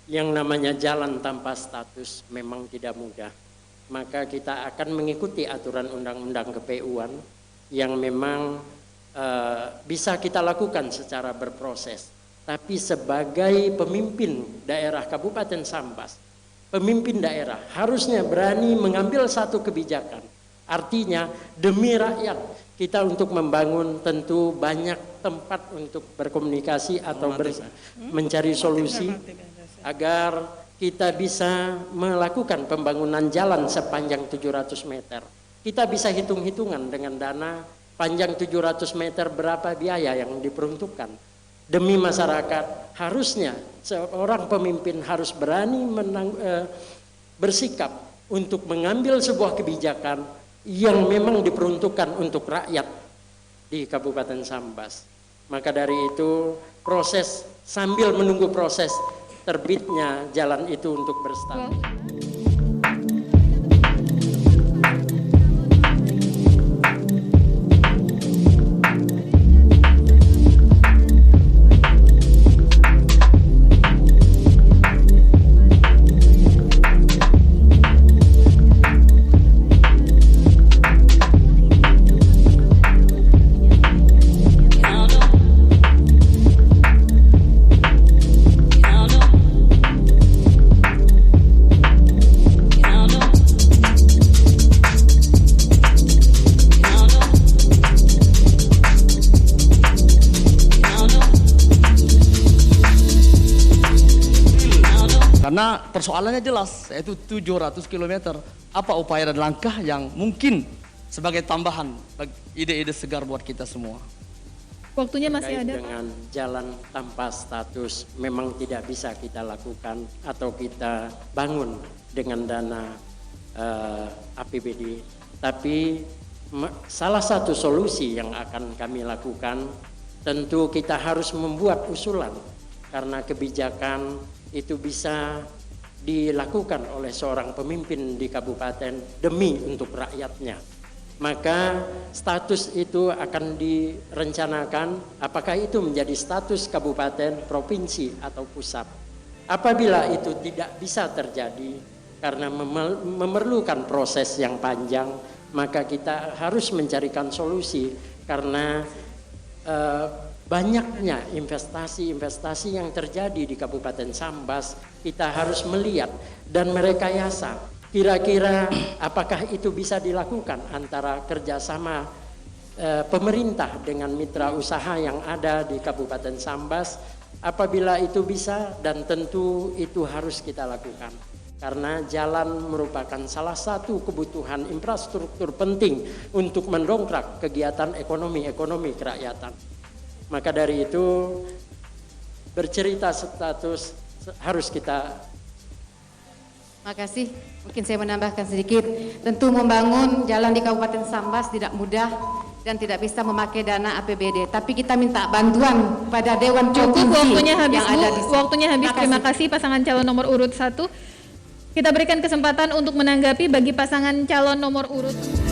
Yang namanya jalan tanpa status memang tidak mudah. Maka kita akan mengikuti aturan undang-undang KPU-an yang memang bisa kita lakukan secara berproses. Tapi sebagai pemimpin daerah Kabupaten Sambas, pemimpin daerah harusnya berani mengambil satu kebijakan. Artinya demi rakyat kita untuk membangun tentu banyak tempat untuk berkomunikasi atau mencari solusi agar kita bisa melakukan pembangunan jalan sepanjang 700 meter. Kita bisa hitung-hitungan dengan dana panjang 700 meter berapa biaya yang diperuntukkan. Demi masyarakat, harusnya seorang pemimpin harus berani bersikap untuk mengambil sebuah kebijakan yang memang diperuntukkan untuk rakyat di Kabupaten Sambas. Maka dari itu proses sambil menunggu proses terbitnya jalan itu untuk berstatus. Karena persoalannya jelas, yaitu 700 km. Apa upaya dan langkah yang mungkin sebagai tambahan ide-ide segar buat kita semua? Waktunya masih ada, dengan jalan tanpa status memang tidak bisa kita lakukan atau kita bangun dengan dana APBD. Tapi salah satu solusi yang akan kami lakukan, tentu kita harus membuat usulan karena kebijakan itu bisa dilakukan oleh seorang pemimpin di kabupaten demi untuk rakyatnya. Maka status itu akan direncanakan apakah itu menjadi status kabupaten, provinsi atau pusat. Apabila itu tidak bisa terjadi karena memerlukan proses yang panjang, maka kita harus mencarikan solusi karena banyaknya investasi-investasi yang terjadi di Kabupaten Sambas. Kita harus melihat dan merekayasa kira-kira apakah itu bisa dilakukan antara kerjasama pemerintah dengan mitra usaha yang ada di Kabupaten Sambas. Apabila itu bisa, dan tentu itu harus kita lakukan karena jalan merupakan salah satu kebutuhan infrastruktur penting untuk mendongkrak kegiatan ekonomi kerakyatan. Maka dari itu bercerita status harus kita. Makasih, mungkin saya menambahkan sedikit. Tentu membangun jalan di Kabupaten Sambas tidak mudah dan tidak bisa memakai dana APBD. Tapi kita minta bantuan pada Dewan cukup, Provinsi waktunya habis, yang ada di sini. Waktunya habis. Terima kasih pasangan calon nomor urut 1. Kita berikan kesempatan untuk menanggapi bagi pasangan calon nomor urut